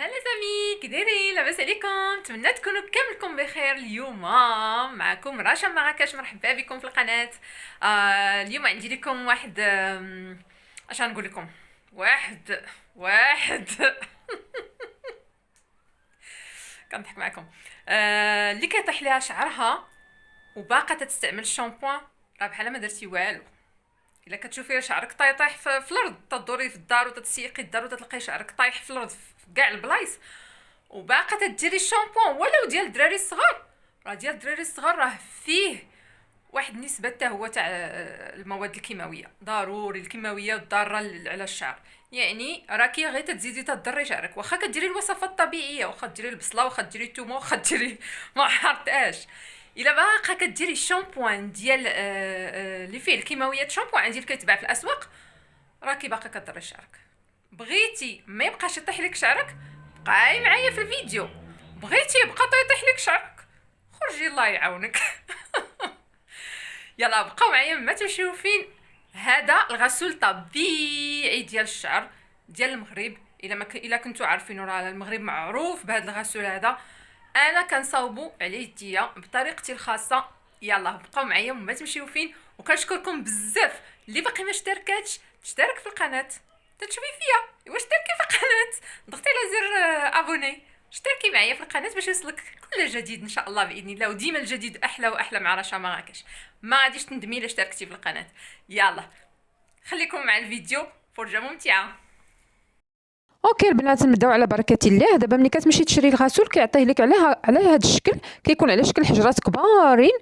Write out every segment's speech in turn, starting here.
هلا سامي، كي دايرين؟ لاباس عليكم؟ نتمنى تكونوا كاملكم بخير. اليوم معكم رشا مراكش، مرحبا بكم في القناه. اليوم عندي لكم واحد اش غنقول لكم. واحد كنضحك معكم. اللي كيطيح ليها شعرها وباقا تستعمل الشامبوان، راه بحال ما درتي والو. الا كتشوفي شعرك طايح في الارض، تدوري في الدار وتتسيقي الدار وتلقاي شعرك طايح في الارض في كاع البلايص، وباقا تديري الشامبوان ولو ديال الدراري الصغار. راه ديال الدراري الصغار راه فيه واحد النسبه حتى هو تاع المواد الكيماويه، ضروري الكيماويه الضاره على الشعر. يعني راكي غير تزيدي تضري شعرك، واخا كديري الوصفات الطبيعيه، واخا ديري البصله، واخا ديري الثومه، واخا ديري ما عرفتاش. الا باقا كديري الشامبوان ديال اللي فيه الكيماويات، شامبوان عندي كيتباع في الاسواق، راكي باقا كضري شعرك. بغيتي ما يبقاش يطيح لك شعرك، بقاي معايا في الفيديو. بغيتي يبقى يطيح لك شعرك، خرجي الله يعاونك. يلا بقاو معايا ما تمشيو فين. هذا الغسول طبيعي ديال الشعر ديال المغرب. الا ما الا كنتو عارفين، راه المغرب معروف بهذا الغسول هذا. انا كنصاوبو على يديا بطريقتي الخاصه. يلا بقاو معايا وما تمشيو فين. وكنشكركم بزاف اللي باقي ما اشتركاتش تشترك في القناه. تتشوفي فيا واش اشتركي في القناه، ضغطي على زر ابوني، اشتركي معايا في القناه باش يوصلك كل جديد ان شاء الله باذن الله. وديما الجديد احلى واحلى مع رشا مراكش. ما غاديش تندمي الا اشتركتي في القناه. يلا خليكم مع الفيديو، فرجه ممتعه. اوكي البنات، نبداو على بركه الله. دابا ملي كتمشي تشري الغسول كيعطيه لك على هذا الشكل، كيكون على شكل حجرات كبارين.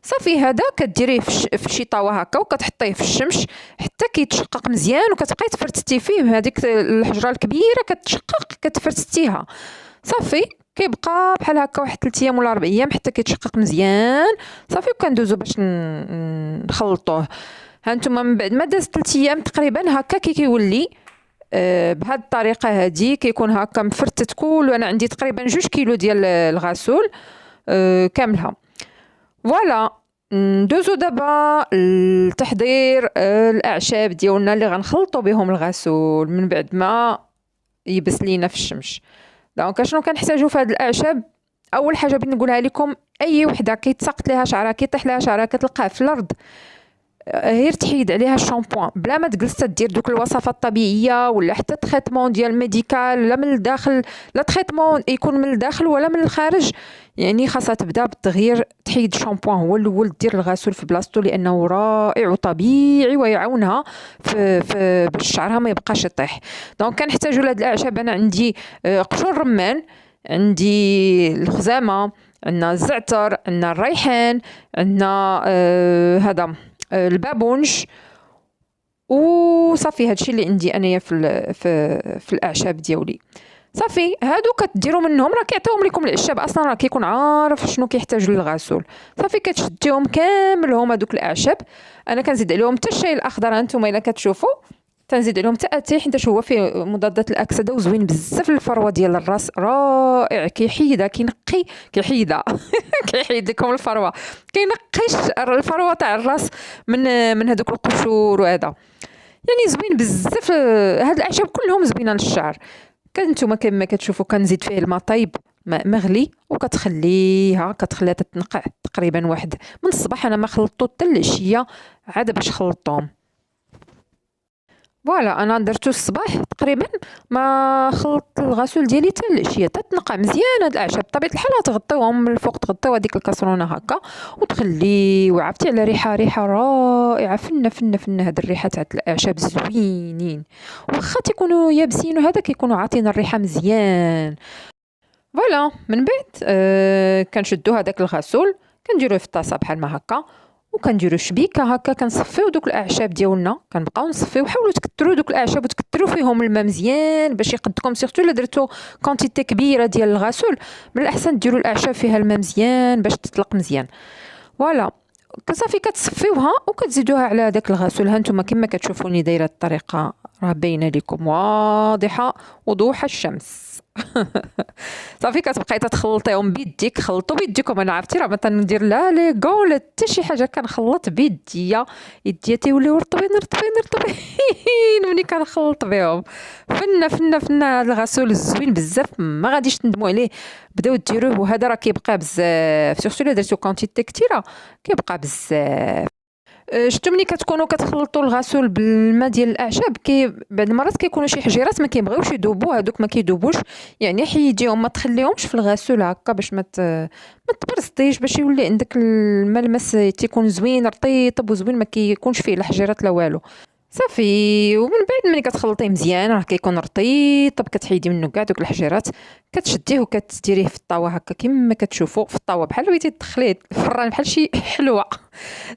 صافي هذا كديريه في شي طاوه هكا وكتحطيه في الشمس حتى كيتشقق مزيان، وكتبقاي تفرتتي فيه بهذيك الحجره الكبيره كتشقق كتفرتتيها. صافي كيبقى بحال هكا واحد 3 ايام ولا 4 ايام حتى كيتشقق مزيان. صافي وكندوزو باش نخلطوه. ها نتوما من بعد ما داز 3 ايام تقريبا هكا كيولي بهذه الطريقه هذه، كيكون هكا مفرتت كله. انا عندي تقريبا 2 كيلو ديال الغسول كاملها. فوالا ندوزو دابا لتحضير الاعشاب ديالنا اللي غنخلطوا بهم الغسول من بعد ما يبس لينا في الشمس. دونك شنو كنحتاجو في هاد الاعشاب؟ اول حاجه بغيت نقولها لكم، اي وحده كيتساقط ليها شعرها كيطيح لها شعرها كتلقاه في الارض، غير تحيد عليها الشامبوان بلا ما تجلس تدير دوك الوصفات الطبيعيه ولا حتى تريتمون ديال ميديكال، لا من الداخل، لا تريتمون يكون من الداخل ولا من الخارج. يعني خاصها تبدا بالتغيير، تحيد الشامبوان هو الاول، دير الغسول في بلاصتو لانه رائع وطبيعي ويعاونها في باش شعرها ما يبقاش يطيح. دونك كنحتاجوا لهاد الاعشاب. انا عندي قشور رمان، عندي الخزامه، عندنا الزعتر، عندنا الريحان، عندنا هذا البابونج. وصافي هادشي اللي عندي انايا في الاعشاب ديالي. صافي هادو كديروا منهم، راه كيعطيوهم لكم العشاب اصلا، راه كيكون عارف شنو كيحتاج للغسول. صافي كتشديهم كاملهم هادوك الاعشاب. انا كنزيد عليهم حتى الشاي الاخضر، هانتوما الا كتشوفوا تنزيد عليهم حتى اتاي حيت هو فيه مضادات الاكسده وزوين بزاف للفروه ديال الراس، رائع. كيحيدها كينقي كيحيدها كيحيد لكم الفروه، كينقيش الفروه تاع الراس من هذوك القشور وهذا. يعني زوين بزاف. هاد الاعشاب كلهم زوينه للشعر. كنتوما كما كتشوفوا كنزيد فيه الماء طايب، ماء مغلي، وكتخليها تتنقع تقريبا واحد من الصباح. انا ما خلطتو حتى العشيه عاد باش خلطتهم. فوالا انا درتو الصباح تقريبا، ما خلطت الغسول ديالي حتى العشيه تتنقع مزيان. هاد الاعشاب بطبيعه الحال تغطيوهم من الفوق، تغطيو هذيك الكاسرونه هكا وتخليو. عرفتي على ريحه رائعه، فنه هاد الريحه تاع الاعشاب زوينين، واخا تيكونوا يابسين وهذا كيكونوا عاطين الريحه مزيان. فوالا من بعد كنشدو هذاك الغسول كنديروه في الطاسه بحال ما هكا، وكنديروا شبيكه هكا كنصفيو دوك الاعشاب ديالنا. كنبقاو نصفيو، حاولوا تكثروا دوك الاعشاب وتكثروا فيهم الماء مزيان باش يقدكم. سيرتو الا درتو كونتيتي كبيره ديال الغسول، من الاحسن ديروا الاعشاب فيها الماء مزيان باش تطلق مزيان. فوالا صافي كتصفيوها وكتزيدوها على هذاك الغسول. ها نتوما كما كتشوفوني دايره الطريقه، راه باينه لكم واضحه وضوح الشمس. صافي كتبقاي تتخلطيهم بيديك، خلطوا بيديكم. انا عرفتي راه ما تندير لا لي كون لا حتى شي حاجه، كنخلط بيديا، يديا تيوليو رطبين رطبين رطبين ملي كنخلط بهم. فنه فنه فنه، هذا الغسول الزوين بزاف ما غاديش تندموا عليه. بداو ديروه، وهذا راه كيبقى بزاف، سورتو الا درتو كونتيتي كثيره كيبقى بزاف. شفتوا ملي كتكونوا كتخلطوا الغسول بالماء ديال الاعشاب، بعض المرات كيكونوا شي حجيرات ما كيبغيوش يذوبوا، هذوك ما كيذوبوش، يعني حيديهم ما تخليهمش في الغسول هكا باش ما تبرزطيش، باش يولي عندك الملمس تيكون زوين رطيب وزوين، ما كيكونش فيه لا حجيرات لا والو. صافي، ومن بعد ملي كتخلطيه مزيان راه كيكون رطيب، كتحيدي منه كاع دوك الحجيرات، كتشديه وكتديريه في الطاوه هكا كما كتشوفوا في الطاوه، بحال بغيتي تدخليه الفران بحال شي حلوه.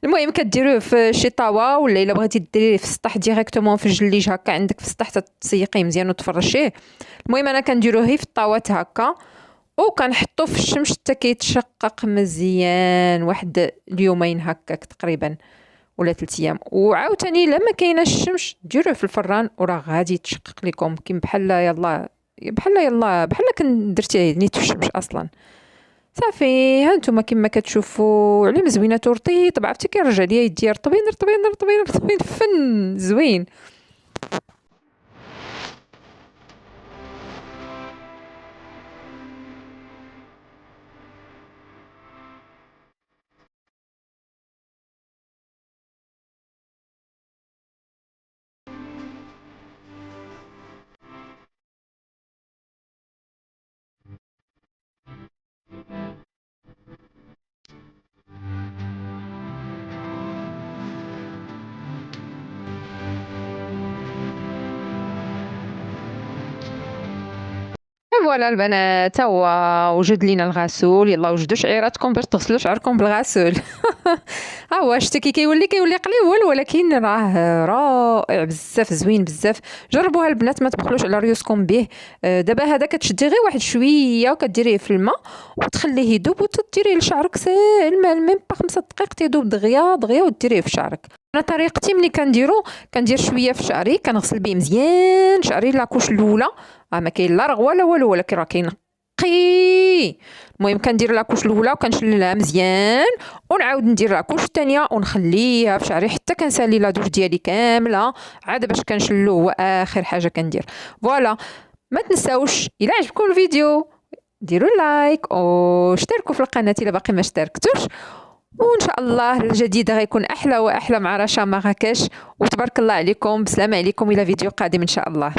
المهم كديروه في شي طاوه، ولا الا بغيتي ديريه في السطح ديريكتومون في الجليج هكا عندك في السطح، تسيقيه مزيان وتفرشيه. المهم انا كنديروه في الطاوات هكا، وكنحطو في الشمس حتى كيتشقق مزيان، واحد اليومين هكاك تقريبا ولا 3 ايام. وعاوتاني لما كايناش الشمس ديروه في الفران وراه غادي يتشقق لكم كيما بحال يلا بحال كن درتيه نيت في الشمس اصلا. صافي، ها نتوما كما كتشوفوا على مزوينات ورطيب، عرفتي كيرجع ليا يدي رطبين رطبين رطبين رطبين، فن زوين. فوالا البنات، ها هو وجد لينا الغسول، يلا وجدوا شعيراتكم باش تغسلوا شعركم بالغسول. ها هو شتي كيولي قليل، ولكن راه رائع بزاف، زوين بزاف. جربوها البنات، ما تبخلوش على ريوسكم به. دابا هذا كتشدي غير واحد شويه وكديريه في الماء وتخليه يذوب، وتديريه لشعرك سالمه، ميم با 5 دقائق تيذوب دغيا دغيا، وديريه في شعرك. انا طريقتي ملي كندير شويه في شعري، كنغسل به مزيان شعري لاكوش الاولى، ما كاين لا رغوه لا والو، ولكن راه كاين قي. المهم كندير لاكوش الاولى وكنشللها مزيان، ونعاود ندير لاكوش الثانيه ونخليها في شعري حتى كنسالي لا دوش ديالي كامله، عاد باش كنشلو هو اخر حاجه كندير. فوالا، ما تنساوش الى عجبكم الفيديو ديروا لايك واشتركوا في القناه الا باقي ما اشتركتوش، وان شاء الله الجديد غيكون احلى واحلى مع رشا مراكش. وتبارك الله عليكم، بسلامه عليكم الى فيديو قادم ان شاء الله.